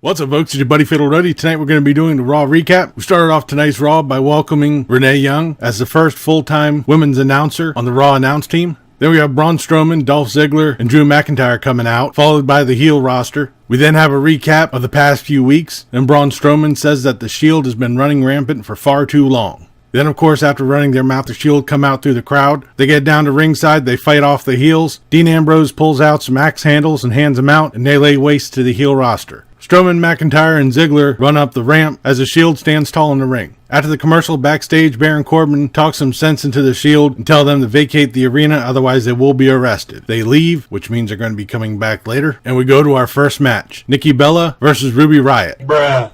What's up, folks? It's your buddy Fatalroadie. Tonight we're going to be doing the Raw recap. We started off tonight's Raw by welcoming Renee Young as the first full-time women's announcer on the Raw announce team. Then we have Braun Strowman, Dolph Ziggler, and Drew McIntyre coming out, followed by the heel roster. We then have a recap of the past few weeks, and Braun Strowman says that the Shield has been running rampant for far too long. Then, of course, after running their mouth, the Shield come out through the crowd. They get down to ringside, they fight off the heels. Dean Ambrose pulls out some axe handles and hands them out, and they lay waste to the heel roster. Strowman, McIntyre, and Ziggler run up the ramp as the Shield stands tall in the ring. After the commercial backstage, Baron Corbin talks some sense into the Shield and tell them to vacate the arena, otherwise they will be arrested. They leave, which means they're going to be coming back later, and we go to our first match. Nikki Bella versus Ruby Riott. Bruh.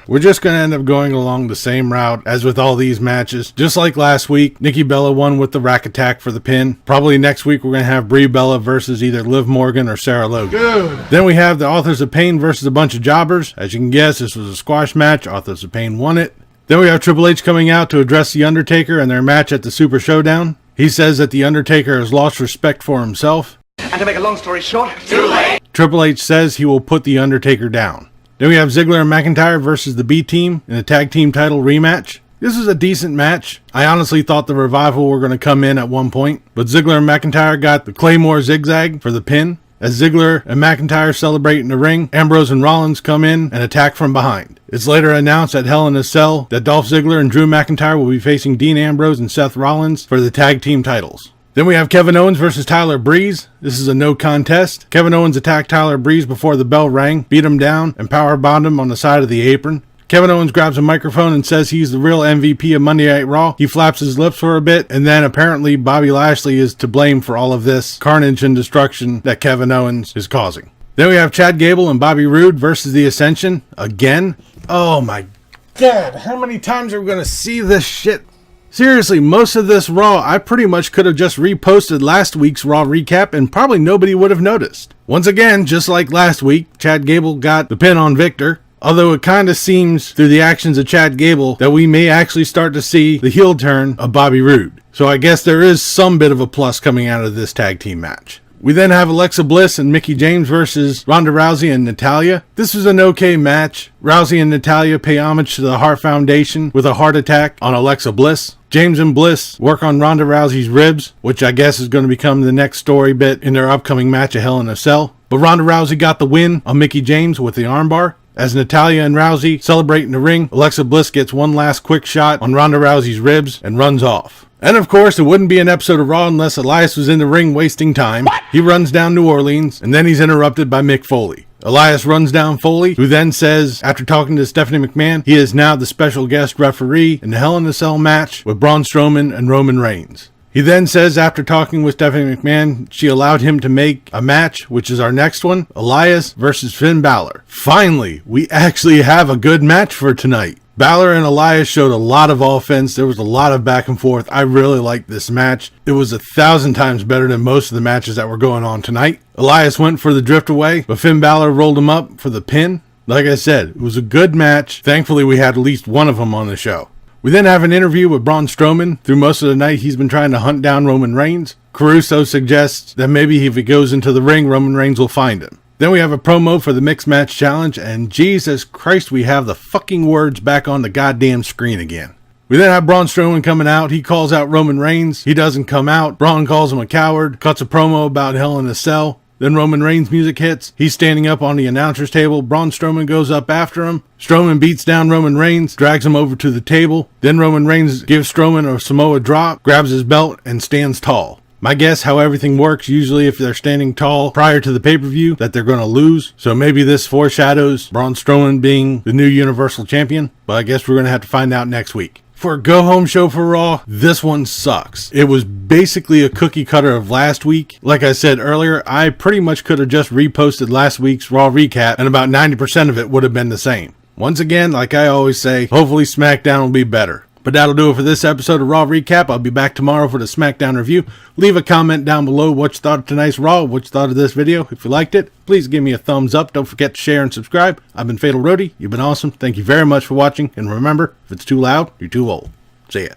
We're just going to end up going along the same route as with all these matches. Just like last week, Nikki Bella won with the rack attack for the pin. Probably next week we're going to have Brie Bella versus either Liv Morgan or Sarah Logan. Good. Then we have the Authors of Pain versus a bunch of jobbers. As you can guess, this was a squash match. Authors of Pain won it. Then we have Triple H coming out to address The Undertaker and their match at the Super Showdown. He says that The Undertaker has lost respect for himself. And to make a long story short, too late. Triple H says he will put The Undertaker down. Then we have Ziggler and McIntyre versus the B-Team in a tag team title rematch. This is a decent match. I honestly thought the Revival were going to come in at one point, but Ziggler and McIntyre got the Claymore zigzag for the pin. As Ziggler and McIntyre celebrate in the ring, Ambrose and Rollins come in and attack from behind. It's later announced at Hell in a Cell that Dolph Ziggler and Drew McIntyre will be facing Dean Ambrose and Seth Rollins for the tag team titles. Then we have Kevin Owens versus Tyler Breeze. This is a no contest. Kevin Owens attacked Tyler Breeze before the bell rang, beat him down, and powerbombed him on the side of the apron. Kevin Owens grabs a microphone and says he's the real MVP of Monday Night Raw. He flaps his lips for a bit, and then apparently Bobby Lashley is to blame for all of this carnage and destruction that Kevin Owens is causing. Then we have Chad Gable and Bobby Roode versus The Ascension. Again? Oh my God, how many times are we going to see this shit? Seriously, most of this Raw, I pretty much could have just reposted last week's Raw recap and probably nobody would have noticed. Once again, just like last week, Chad Gable got the pin on Victor. Although it kind of seems through the actions of Chad Gable that we may actually start to see the heel turn of Bobby Roode. So I guess there is some bit of a plus coming out of this tag team match. We then have Alexa Bliss and Mickie James versus Ronda Rousey and Natalya. This was an okay match. Rousey and Natalya pay homage to the Heart Foundation with a heart attack on Alexa Bliss. James and Bliss work on Ronda Rousey's ribs, which I guess is going to become the next story bit in their upcoming match at Hell in a Cell. But Ronda Rousey got the win on Mickie James with the armbar. As Natalya and Rousey celebrate in the ring, Alexa Bliss gets one last quick shot on Ronda Rousey's ribs and runs off. And of course, it wouldn't be an episode of Raw unless Elias was in the ring wasting time. He runs down New Orleans, and then he's interrupted by Mick Foley. Elias runs down Foley, who then says, after talking to Stephanie McMahon, he is now the special guest referee in the Hell in a Cell match with Braun Strowman and Roman Reigns. He then says, after talking with Stephanie McMahon, she allowed him to make a match, which is our next one, Elias versus Finn Balor. Finally, we actually have a good match for tonight. Balor and Elias showed a lot of offense. There was a lot of back and forth. I really liked this match. It was 1,000 times better than most of the matches that were going on tonight. Elias went for the drift away, but Finn Balor rolled him up for the pin. Like I said, it was a good match. Thankfully, we had at least one of them on the show. We then have an interview with Braun Strowman. Through most of the night, he's been trying to hunt down Roman Reigns. Caruso suggests that maybe if he goes into the ring, Roman Reigns will find him. Then we have a promo for the Mixed Match Challenge, and Jesus Christ, we have the fucking words back on the goddamn screen again. We then have Braun Strowman coming out. He calls out Roman Reigns. He doesn't come out. Braun calls him a coward, cuts a promo about Hell in a Cell. Then Roman Reigns' music hits. He's standing up on the announcer's table. Braun Strowman goes up after him. Strowman beats down Roman Reigns, drags him over to the table. Then Roman Reigns gives Strowman a Samoa drop, grabs his belt, and stands tall. My guess how everything works, usually if they're standing tall prior to the pay-per-view, that they're going to lose. So maybe this foreshadows Braun Strowman being the new Universal Champion. But I guess we're going to have to find out next week. For a go-home show for Raw, this one sucks. It was basically a cookie cutter of last week. Like I said earlier, I pretty much could have just reposted last week's Raw recap, and about 90% of it would have been the same. Once again, like I always say, hopefully SmackDown will be better. But that'll do it for this episode of Raw Recap. I'll be back tomorrow for the SmackDown review. Leave a comment down below what you thought of tonight's Raw, what you thought of this video. If you liked it, please give me a thumbs up. Don't forget to share and subscribe. I've been Fatalroadie. You've been awesome. Thank you very much for watching. And remember, if it's too loud, you're too old. See ya.